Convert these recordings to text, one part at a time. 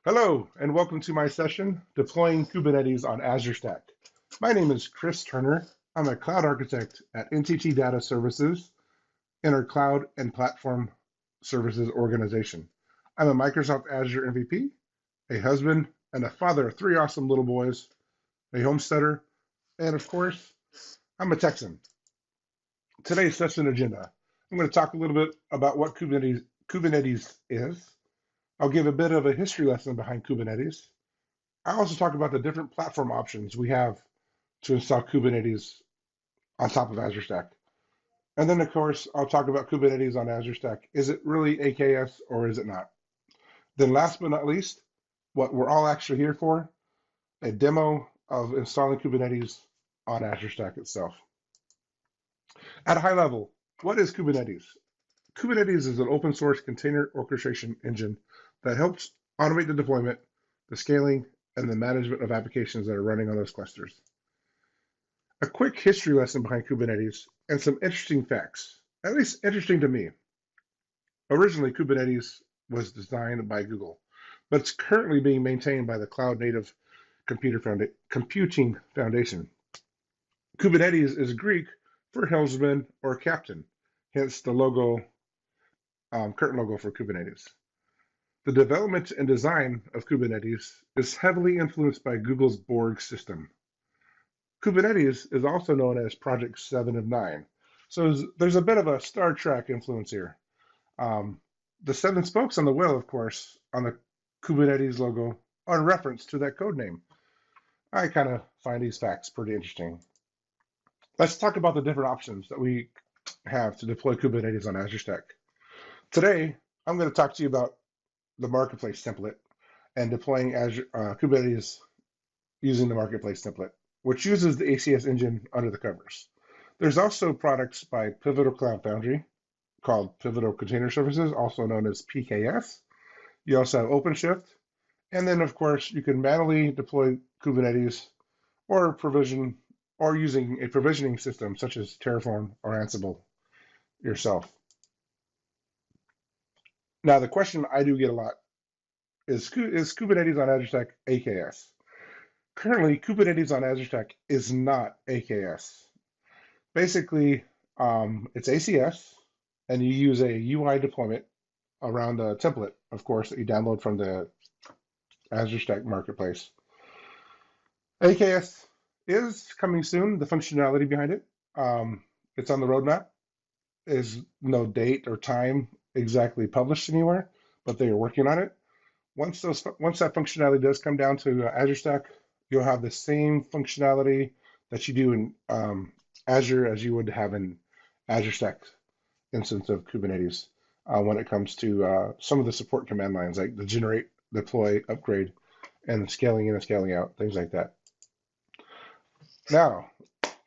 Hello, and welcome to my session, Deploying Kubernetes on Azure Stack. My name is Chris Turner. I'm a cloud architect at NTT Data Services in our Cloud and Platform Services organization. I'm a Microsoft Azure MVP, a husband, and a father of three awesome little boys, a homesteader, and of course, I'm a Texan. Today's session agenda. I'm going to talk a little bit about what Kubernetes is. I'll give a bit of a history lesson behind Kubernetes. I also talk about the different platform options we have to install Kubernetes on top of Azure Stack. And then, of course, I'll talk about Kubernetes on Azure Stack. Is it really AKS or is it not? Then last but not least, what we're all actually here for, a demo of installing Kubernetes on Azure Stack itself. At a high level, what is Kubernetes? Kubernetes is an open source container orchestration engine that helps automate the deployment, the scaling, and the management of applications that are running on those clusters. A quick history lesson behind Kubernetes and some interesting facts, at least interesting to me. Originally, Kubernetes was designed by Google, but it's currently being maintained by the Cloud Native Computing Foundation. Kubernetes is Greek for helmsman or captain, hence the logo, current logo for Kubernetes. The development and design of Kubernetes is heavily influenced by Google's Borg system. Kubernetes is also known as Project 7 of 9. So there's a bit of a Star Trek influence here. The seven spokes on the wheel, of course, on the Kubernetes logo are in reference to that code name. I kind of find these facts pretty interesting. Let's talk about the different options that we have to deploy Kubernetes on Azure Stack. Today, I'm going to talk to you about the marketplace template and deploying Azure Kubernetes using the marketplace template, which uses the ACS engine under the covers. There's also products by Pivotal Cloud Foundry called Pivotal Container Services, also known as PKS. You also have OpenShift, and then of course you can manually deploy Kubernetes or provision or using a provisioning system such as Terraform or Ansible yourself. Now, the question I do get a lot is Kubernetes on Azure Stack AKS? Currently, Kubernetes on Azure Stack is not AKS. Basically, it's ACS, and you use a UI deployment around a template, of course, that you download from the Azure Stack Marketplace. AKS is coming soon, the functionality behind it. It's on the roadmap. There's no date or time exactly published anywhere, but they are working on it. Once that functionality does come down to Azure Stack, you'll have the same functionality that you do in Azure as you would have in Azure Stack instance of Kubernetes when it comes to some of the support command lines like the generate, deploy, upgrade, and scaling in and scaling out, things like that. Now,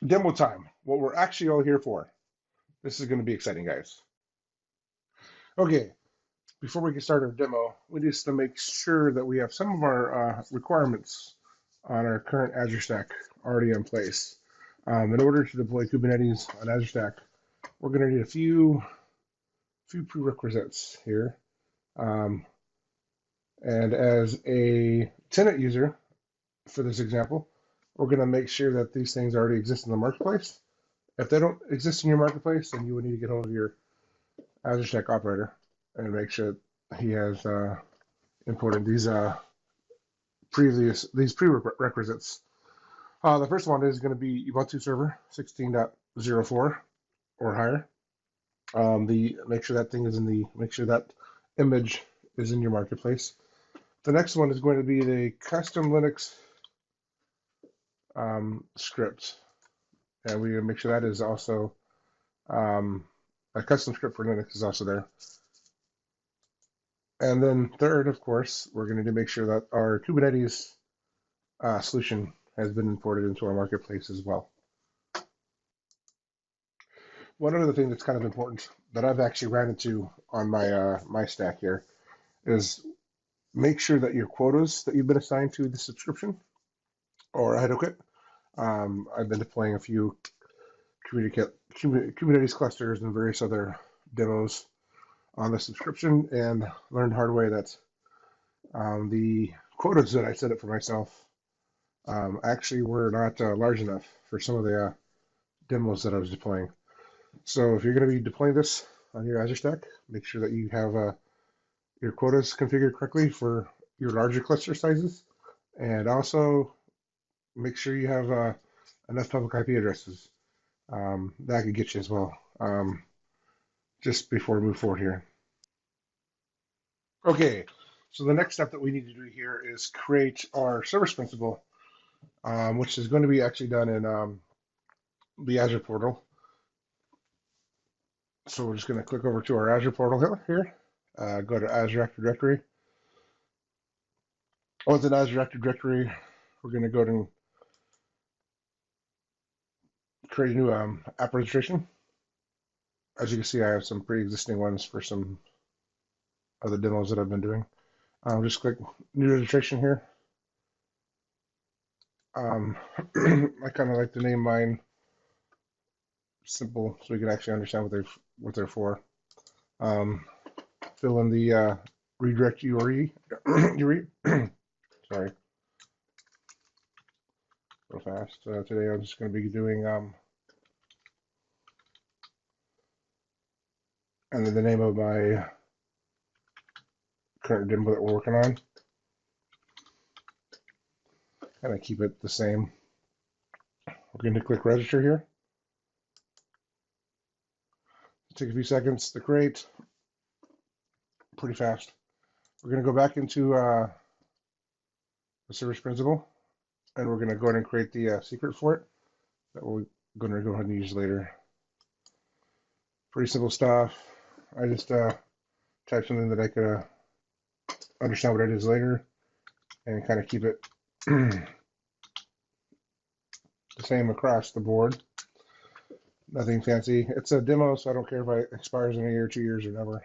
demo time, what we're actually all here for. This is going to be exciting, guys. Okay, before we get started our demo, we need to make sure that we have some of our requirements on our current Azure Stack already in place. In order to deploy Kubernetes on Azure Stack, we're going to need a few prerequisites here. And as a tenant user, for this example, we're going to make sure that these things already exist in the marketplace. If they don't exist in your marketplace, then you would need to get hold of your Azure Stack operator and make sure he has imported these prerequisites. The first one is going to be Ubuntu Server 16.04 or higher. Make sure that image is in your marketplace. The next one is going to be the custom Linux script, and we make sure that is also a custom script for Linux is also there. And then third, of course, we're going to make sure that our Kubernetes solution has been imported into our marketplace as well. One other thing that's kind of important that I've actually ran into on my stack here is make sure that your quotas that you've been assigned to the subscription or adequate. I've been deploying a few Kubernetes clusters and various other demos on the subscription and learned the hard way that The quotas that I set up for myself actually were not large enough for some of the demos that I was deploying. So if you're going to be deploying this on your Azure Stack, make sure that you have your quotas configured correctly for your larger cluster sizes, and also make sure you have enough public IP addresses. That could get you as well. Just before we move forward here. Okay, so the next step that we need to do here is create our service principal, which is going to be actually done in the Azure portal. So we're just going to click over to our Azure portal here, go to Azure Active Directory. Once in Azure Active Directory, we're going to go to create a new app registration. As you can see, I have some pre-existing ones for some other demos that I've been doing. Just click new registration here. I kind of like to name mine simple so we can actually understand what they're for. Fill in the redirect URI. Sorry, real fast. Today I'm just going to be doing and then the name of my current demo that we're working on. Kind of keep it the same. We're going to click register here. Take a few seconds to create. Pretty fast. We're going to go back into the service principal, and we're going to go ahead and create the secret for it that we're going to go ahead and use later. Pretty simple stuff. I just type something that I could understand what it is later and kind of keep it the same across the board. Nothing fancy. It's a demo, so I don't care if it expires in a year, 2 years, or never.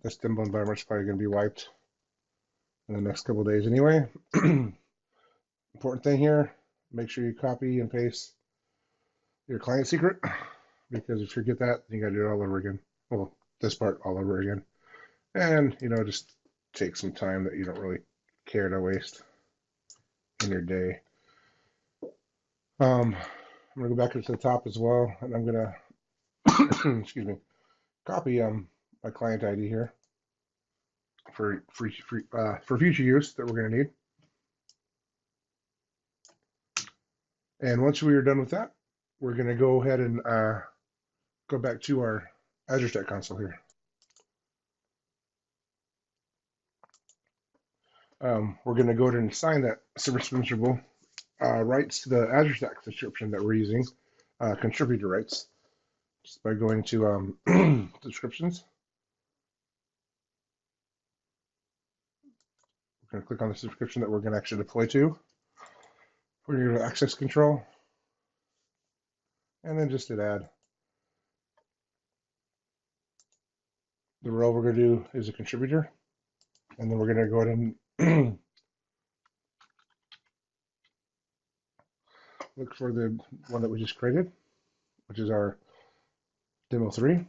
This demo environment is probably going to be wiped in the next couple of days anyway. Important thing here, make sure you copy and paste your client secret, because if you forget that, you got to do it all over again. Well, this part all over again. And, just take some time that you don't really care to waste in your day. I'm going to go back to the top as well, and I'm going to, excuse me, copy my client ID here for future use that we're going to need. And once we are done with that, we're going to go ahead and go back to our Azure Stack console here. We're going to go ahead and assign that service principal rights to the Azure Stack description that we're using, contributor rights, just by going to descriptions. We're going to click on the subscription that we're going to actually deploy to. We're going to go to access control, and then just hit add. The role we're going to do is a contributor, and then we're going to go ahead and look for the one that we just created, which is our demo 3.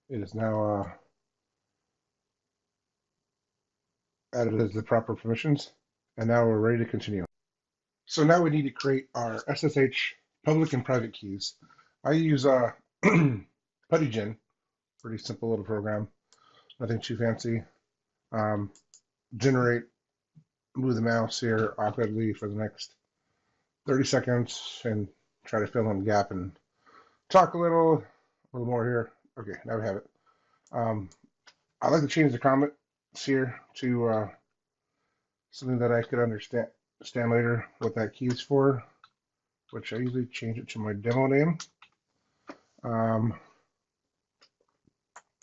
It is now added as the proper permissions, and now we're ready to continue. So now we need to create our SSH public and private keys. I use PuttyGen, pretty simple little program, nothing too fancy. Generate, move the mouse here awkwardly for the next 30 seconds and try to fill in the gap and talk a little more here. Okay, now we have it. I like to change the comments here to something that I could understand later what that key is for, which I usually change it to my demo name.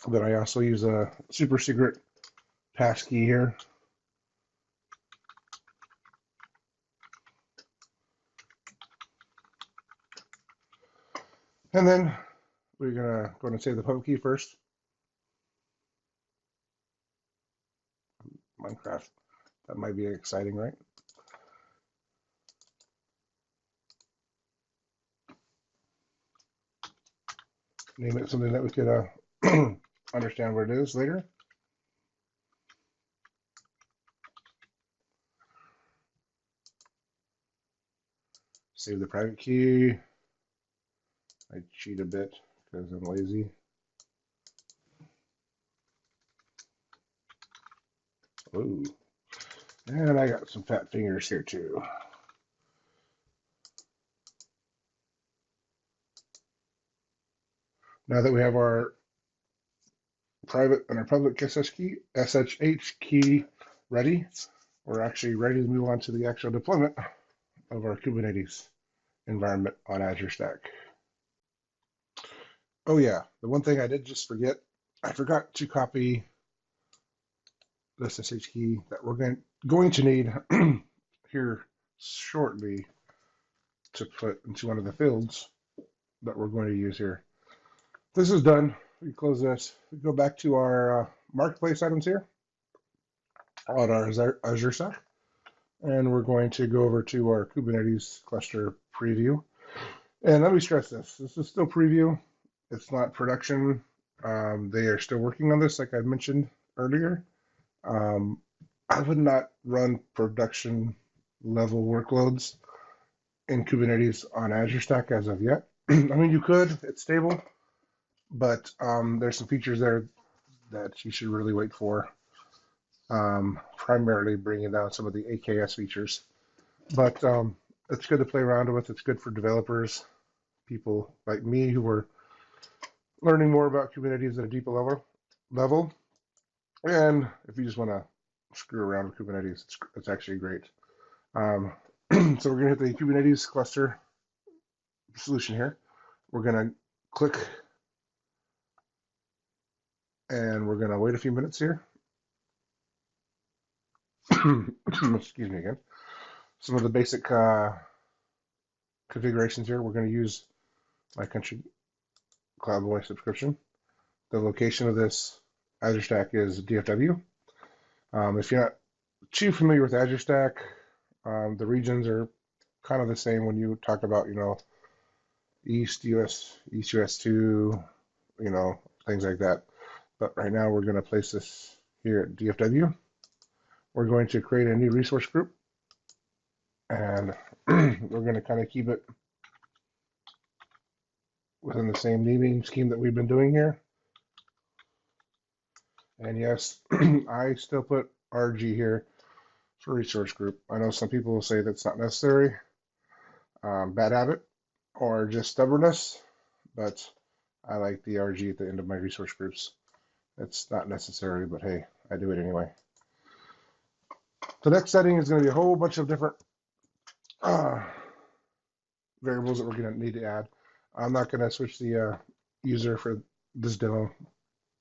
But I also use a super secret passkey here. And then we're gonna go and save the public key first. Minecraft, that might be exciting, right? Name it something that we could understand what it is later. Save the private key. I cheat a bit because I'm lazy. Ooh. And I got some fat fingers here too. Now that we have our private and our public SSH key ready, we're actually ready to move on to the actual deployment of our Kubernetes environment on Azure Stack. Oh yeah, the one thing I did just forget, I forgot to copy the SSH key that we're going to need here shortly to put into one of the fields that we're going to use here. This is done. We close this. We go back to our marketplace items here on our Azure Stack, and we're going to go over to our Kubernetes cluster preview. And let me stress this. This is still preview. It's not production. They are still working on this, like I mentioned earlier. I would not run production level workloads in Kubernetes on Azure Stack as of yet. I mean, you could. It's stable. But there's some features there that you should really wait for. Primarily bringing down some of the AKS features. But it's good to play around with. It's good for developers, people like me who are learning more about Kubernetes at a deeper level. And if you just want to screw around with Kubernetes, it's actually great. So we're going to hit the Kubernetes cluster solution here. We're going to click and we're going to wait a few minutes here. Excuse me again. Some of the basic configurations here. We're going to use my country cloud voice subscription. The location of this Azure Stack is DFW. If you're not too familiar with Azure Stack, the regions are kind of the same when you talk about, East US 2, things like that. But right now we're going to place this here at DFW. We're going to create a new resource group, and we're going to kind of keep it within the same naming scheme that we've been doing here. And yes, I still put RG here for resource group. I know some people will say that's not necessary, bad habit, or just stubbornness, but I like the RG at the end of my resource groups. It's not necessary, but hey, I do it anyway. The next setting is going to be a whole bunch of different variables that we're going to need to add. I'm not going to switch the user for this demo.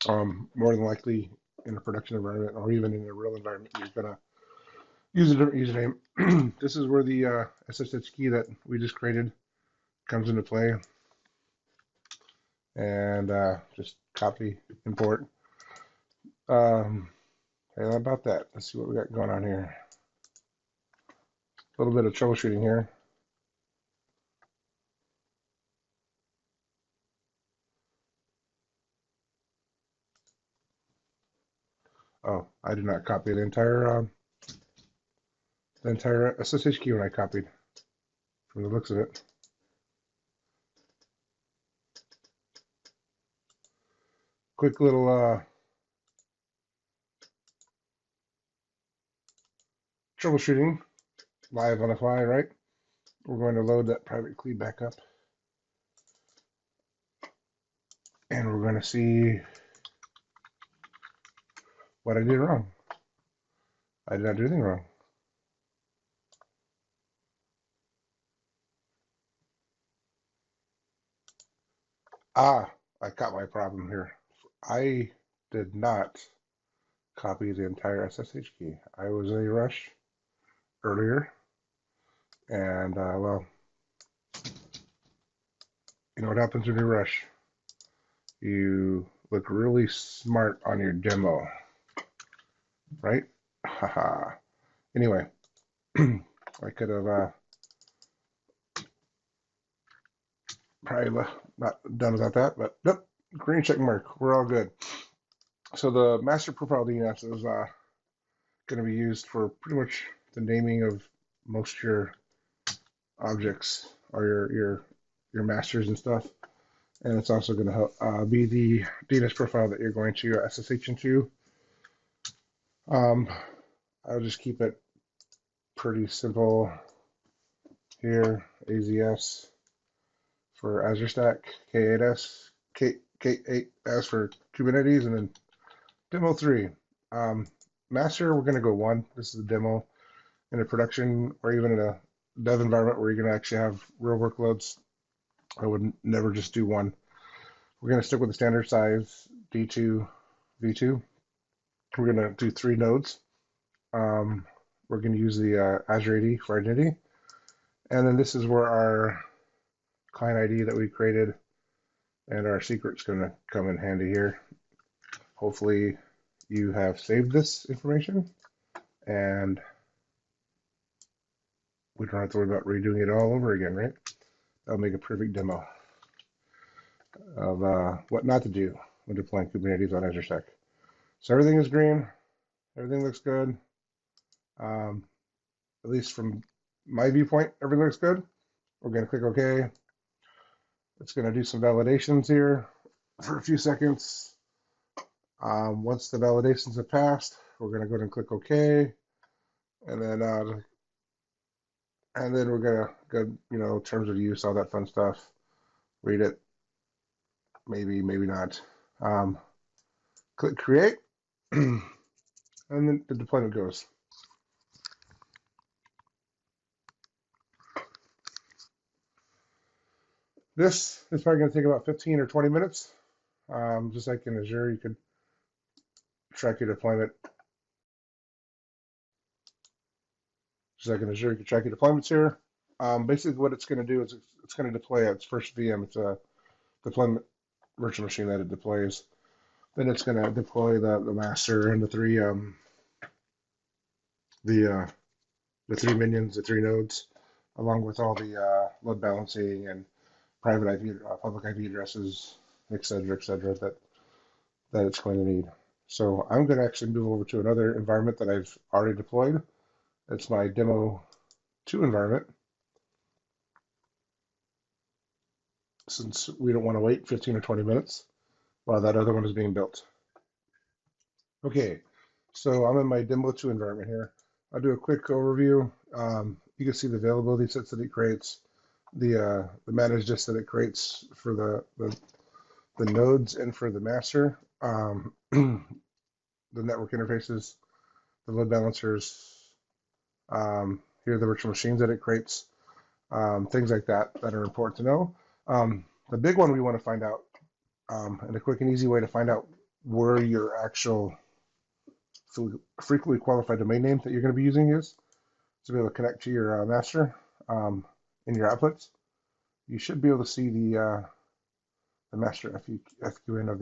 More than likely in a production environment or even in a real environment, you're going to use a different username. This is where the SSH key that we just created comes into play. And just copy, import. How about that? Let's see what we got going on here. A little bit of troubleshooting here. Oh, I did not copy the entire SSH key when I copied, from the looks of it. Quick little troubleshooting, live on the fly, right? We're going to load that private key back up, and we're going to see what I did wrong. I did not do anything wrong. I caught my problem here. I did not copy the entire SSH key. I was in a rush earlier, and well, you know what happens when you rush? You look really smart on your demo, right? Haha. Anyway, I could have probably not done without that, but nope, green check mark. We're all good. So the master profile DNS is going to be used for pretty much the naming of most of your objects or your masters and stuff. And it's also going to help be the DNS profile that you're going to SSH into. I'll just keep it pretty simple here. AZS for Azure Stack, K8S, K8S for Kubernetes, and then demo 3. Master, we're going to go 1. This is a demo. In a production or even in a dev environment where you're going to actually have real workloads, I would never just do 1. We're going to stick with the standard size D2, V2. We're going to do 3 nodes. We're going to use the Azure AD for identity. And then this is where our client ID that we created and our secret's going to come in handy here. Hopefully you have saved this information and we don't have to worry about redoing it all over again, right? That'll make a perfect demo of what not to do when deploying Kubernetes on Azure Stack. So everything is green. Everything looks good. At least from my viewpoint, everything looks good. We're going to click OK. It's going to do some validations here for a few seconds. Once the validations have passed, we're going to go ahead and click OK. And then we're going to go, terms of use, all that fun stuff. Read it. Maybe not. Click create. And then the deployment goes. This is probably going to take about 15 or 20 minutes. Just like in Azure, you could track your deployment. Just like in Azure, you can track your deployments here. Basically, what it's going to do is it's going to deploy at its first VM. It's a deployment virtual machine that it deploys. Then it's going to deploy the master and the 3 minions, the 3 nodes, along with all the load balancing and private IP, public IP addresses, et cetera, that it's going to need. So I'm going to actually move over to another environment that I've already deployed. It's my demo 2 environment. Since we don't want to wait 15 or 20 minutes while that other one is being built. Okay, so I'm in my demo 2 environment here. I'll do a quick overview. You can see the availability sets that it creates, the managed list that it creates for the nodes and for the master, the network interfaces, the load balancers, here are the virtual machines that it creates, things like that are important to know. The big one we want to find out, and a quick and easy way to find out where your actual frequently qualified domain name that you're going to be using is to be able to connect to your master in your outputs. You should be able to see the master FQN of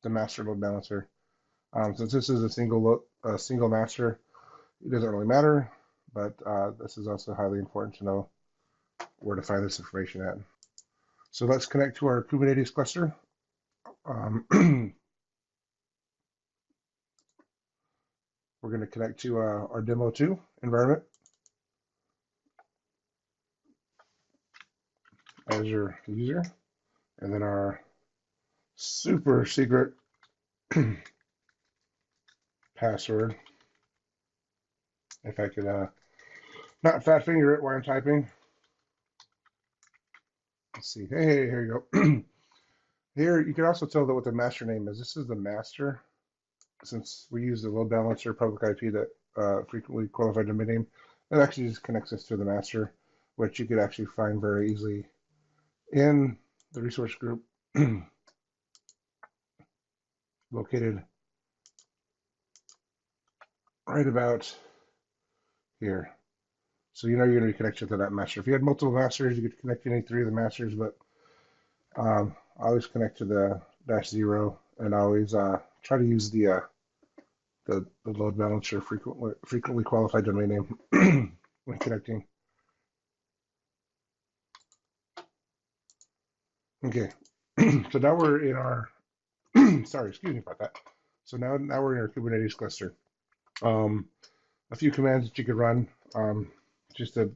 the master load balancer. Since this is a single master, it doesn't really matter, but this is also highly important to know where to find this information at. So let's connect to our Kubernetes cluster. We're going to connect to our demo 2 environment, Azure user, and then our super secret password. If I could not fat finger it while I'm typing. Let's see. Hey, here you go. Here, you can also tell that what the master name is. This is the master. Since we use the load balancer public IP that frequently qualified domain name, it actually just connects us to the master, which you could actually find very easily in the resource group located right about here. So you know you're going to be connected to that master. If you had multiple masters, you could connect to any 3 of the masters, but I always connect to the -0, and I always try to use the load balancer frequently qualified domain name when connecting. Okay, so now we're in our sorry, excuse me about that. So now we're in our Kubernetes cluster. A few commands that you could run just to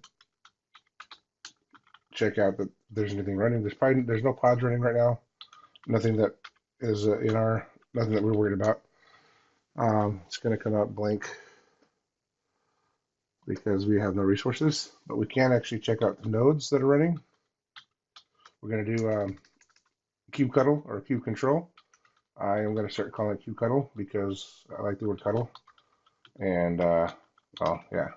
check out that there's anything running. There's no pods running right now. Nothing that is nothing that we're worried about. It's going to come out blank because we have no resources, but we can actually check out the nodes that are running. We're going to do kubectl or kubectl. I am going to start calling it kubectl because I like the word cuddle. And, well, yeah.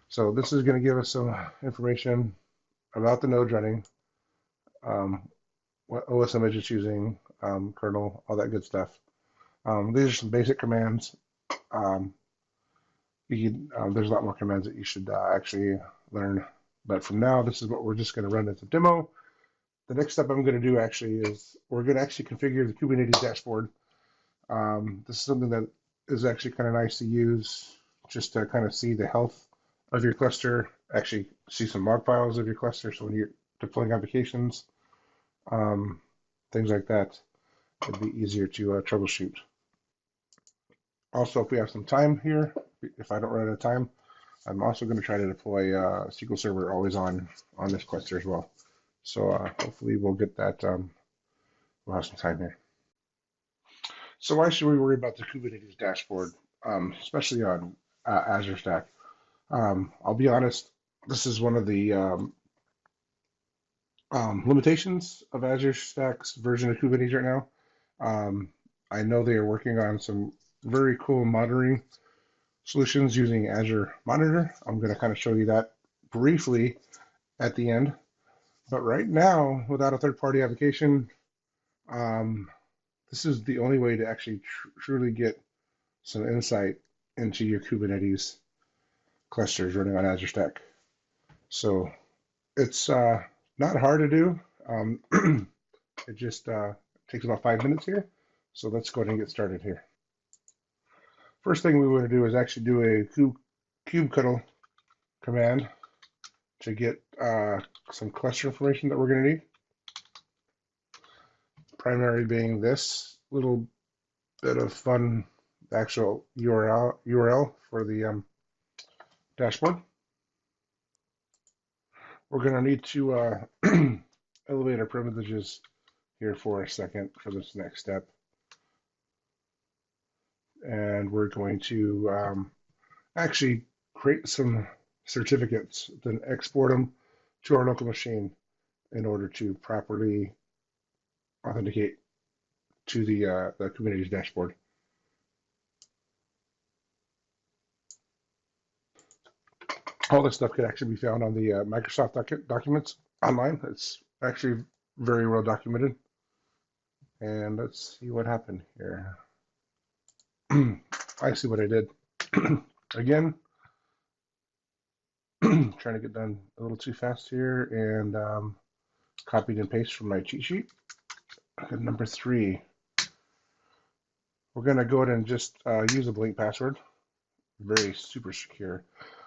So this is going to give us some information about the node running, what OS image it's using, kernel, all that good stuff. These are some basic commands. There's a lot more commands that you should actually learn. But from now, this is what we're just going to run as a demo. The next step I'm going to do actually is we're going to actually configure the Kubernetes dashboard. This is something that is actually kind of nice to use just to kind of see the health of your cluster, actually see some log files of your cluster. So when you're deploying applications, things like that, it'd be easier to troubleshoot. Also, if we have some time here, if I don't run out of time, I'm also going to try to deploy SQL Server always on this cluster as well. So hopefully we'll get that, we'll have some time here. So why should we worry about the Kubernetes dashboard, especially on Azure Stack? I'll be honest, this is one of the limitations of Azure Stack's version of Kubernetes right now. I know they are working on some very cool monitoring solutions using Azure Monitor. I'm going to kind of show you that briefly at the end. But right now, without a third-party application, this is the only way to actually truly get some insight into your Kubernetes clusters running on Azure Stack. So it's not hard to do. It just takes about 5 minutes here. So let's go ahead and get started here. First thing we want to do is actually do a kubectl command to get some cluster information that we're going to need. Primary being this little bit of fun actual URL for the dashboard. We're going to need to elevate our privileges here for a second for this next step. And we're going to actually create some certificates, then export them to our local machine in order to properly authenticate to the Kubernetes dashboard. All this stuff could actually be found on the Microsoft documents online. It's actually very well documented. And let's see what happened here. I see what I did. Again, trying to get done a little too fast here, and copied and paste from my cheat sheet. And number 3, we're going to go ahead and just use a blank password. Very super secure.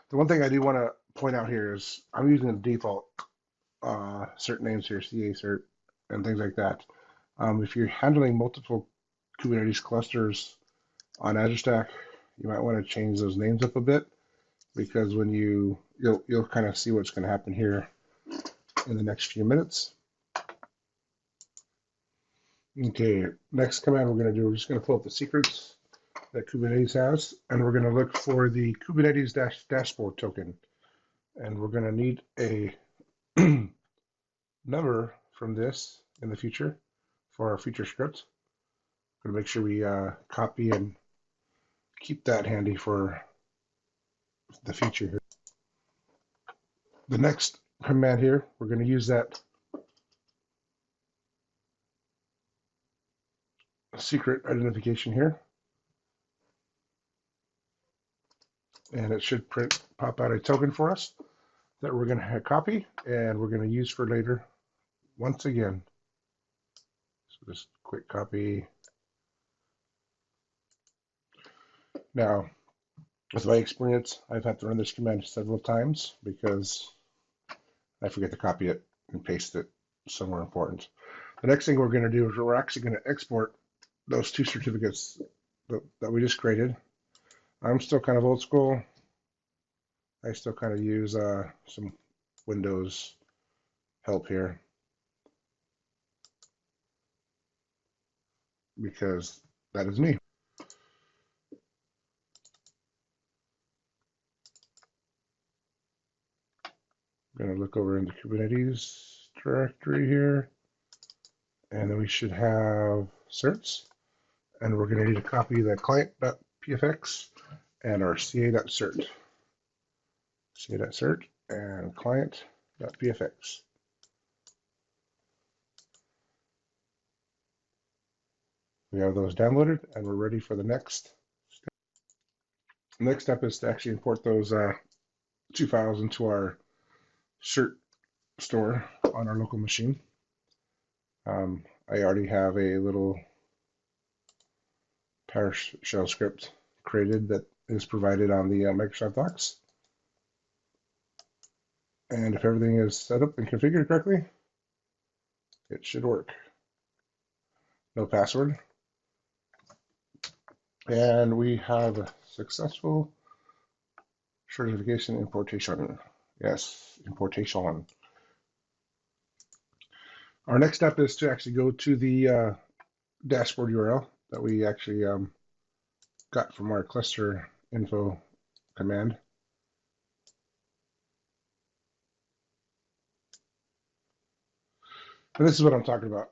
The one thing I do want to point out here is I'm using the default cert names here, CA cert, and things like that. If you're handling multiple Kubernetes clusters on Azure Stack, you might want to change those names up a bit, because when you'll kind of see what's going to happen here in the next few minutes. Okay, next command we're going to do, we're just going to pull up the secrets that Kubernetes has, and we're going to look for the Kubernetes dashboard token. And we're going to need a number from this in the future for our future script. We're going to make sure we copy and keep that handy for the future here. The next command here, we're going to use that secret identification here. And it should pop out a token for us that we're going to copy and we're going to use for later once again. So just quick copy. Now, with my experience, I've had to run this command several times because I forget to copy it and paste it somewhere important. The next thing we're going to do is we're actually going to export those 2 certificates that we just created. I'm still kind of old school. I still kind of use some Windows help here because that is me. I'm going to look over into Kubernetes directory here, and then we should have certs, and we're going to need to copy the client.pfx and our ca.cert. ca.cert and client.pfx. We have those downloaded, and we're ready for the next step. The next step is to actually import those 2 files into our cert store on our local machine. I already have a little PowerShell script created that is provided on the Microsoft Docs. And if everything is set up and configured correctly, it should work. No password. And we have a successful certification importation. Yes, importation. Our next step is to actually go to the dashboard URL that we actually got from our cluster info command. And this is what I'm talking about.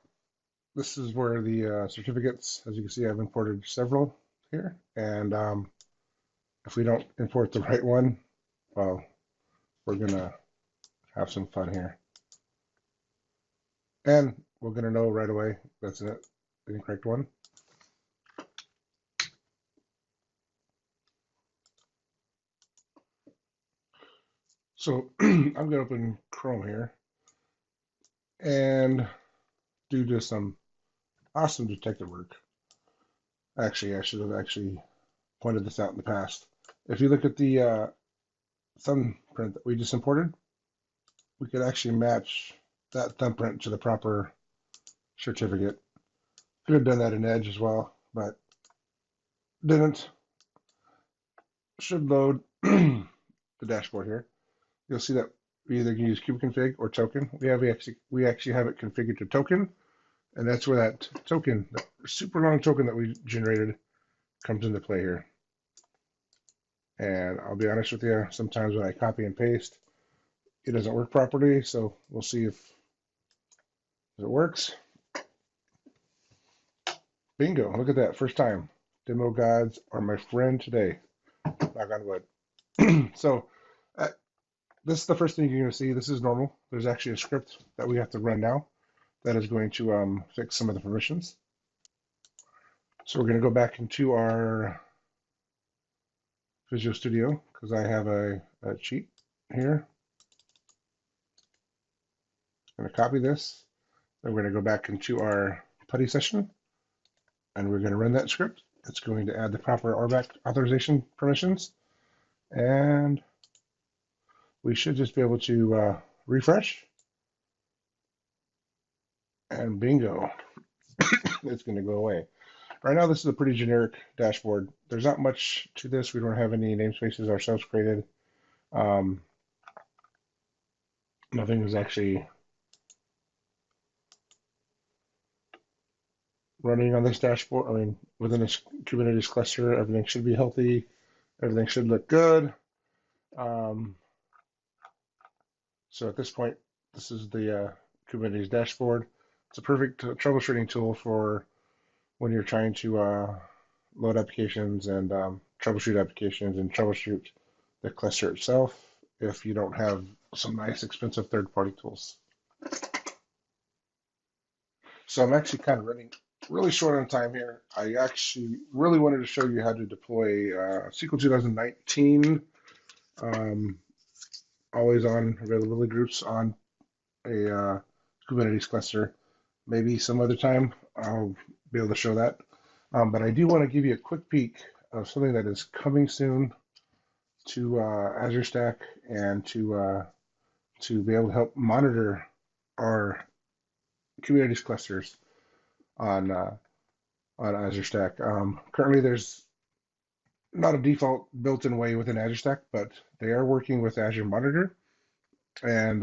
This is where the certificates, as you can see, I've imported several here. And if we don't import the right one, well, we're going to have some fun here. And we're going to know right away that's the incorrect one. So I'm going to open Chrome here and do just some awesome detective work. Actually, I should have actually pointed this out in the past. If you look at the thumbprint that we just imported, we could actually match that thumbprint to the proper certificate. Could have done that in Edge as well, but didn't. Should load the dashboard here. You'll see that we either can use kubeconfig or token. We actually have it configured to token, and that's where that token, that super long token that we generated, comes into play here. And I'll be honest with you, sometimes when I copy and paste, it doesn't work properly, so we'll see if it works. Bingo, look at that, first time. Demo gods are my friend today. Knock on wood. So this is the first thing you're going to see. This is normal. There's actually a script that we have to run now that is going to fix some of the permissions. So we're going to go back into our Visual Studio because I have a cheat here. I'm going to copy this. Then we're going to go back into our putty session and we're going to run that script. It's going to add the proper RBAC authorization permissions, and we should just be able to refresh, and bingo, it's going to go away. Right now, this is a pretty generic dashboard. There's not much to this. We don't have any namespaces ourselves created. Nothing is actually running on this dashboard. I mean, within this Kubernetes cluster, everything should be healthy. Everything should look good. So at this point, this is the Kubernetes dashboard. It's a perfect troubleshooting tool for when you're trying to load applications and troubleshoot applications and troubleshoot the cluster itself if you don't have some nice expensive third-party tools. So I'm actually kind of running really short on time here. I actually really wanted to show you how to deploy SQL 2019 always on availability groups on a Kubernetes cluster. Maybe some other time I'll be able to show that. But I do want to give you a quick peek of something that is coming soon to Azure Stack and to be able to help monitor our Kubernetes clusters on Azure Stack. Currently, there's not a default built-in way within Azure Stack, but they are working with Azure Monitor, and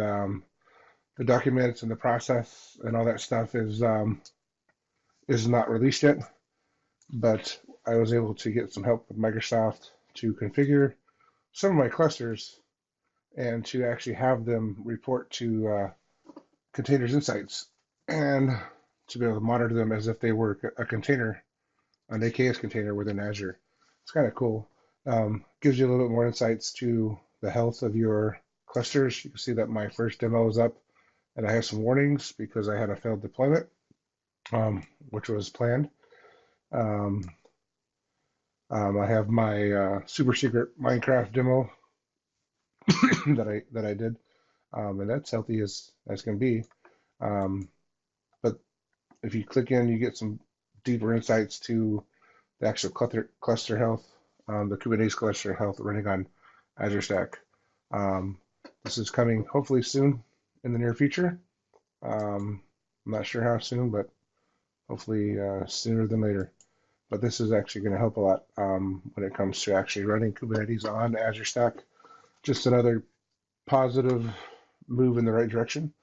the documents and the process and all that stuff is not released yet, but I was able to get some help with Microsoft to configure some of my clusters and to actually have them report to Containers Insights and to be able to monitor them as if they were a container, an AKS container within Azure. It's kind of cool. Gives you a little bit more insights to the health of your clusters. You can see that my first demo is up, and I have some warnings because I had a failed deployment, which was planned. I have my super secret Minecraft demo that I did, and that's healthy as can be. But if you click in, you get some deeper insights to the actual cluster health, the Kubernetes cluster health running on Azure Stack. This is coming hopefully soon in the near future. I'm not sure how soon, but hopefully sooner than later. But this is actually going to help a lot when it comes to actually running Kubernetes on Azure Stack. Just another positive move in the right direction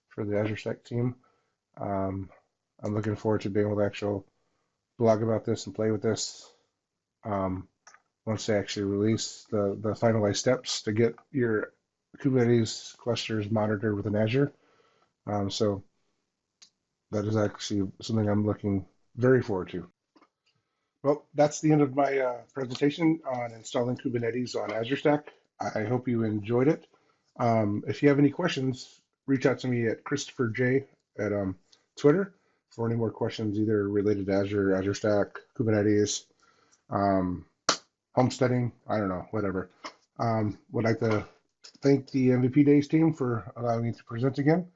for the Azure Stack team. I'm looking forward to being able to actually blog about this and play with this once they actually release the finalized steps to get your Kubernetes clusters monitored within Azure. So that is actually something I'm looking very forward to. Well, that's the end of my presentation on installing Kubernetes on Azure Stack. I hope you enjoyed it. If you have any questions, reach out to me at Kristopher J at Twitter for any more questions, either related to Azure, Azure Stack, Kubernetes, homesteading, I don't know, whatever. Would like to thank the MVPDays team for allowing me to present again,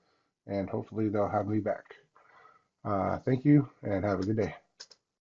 and hopefully they'll have me back. Thank you, and have a good day.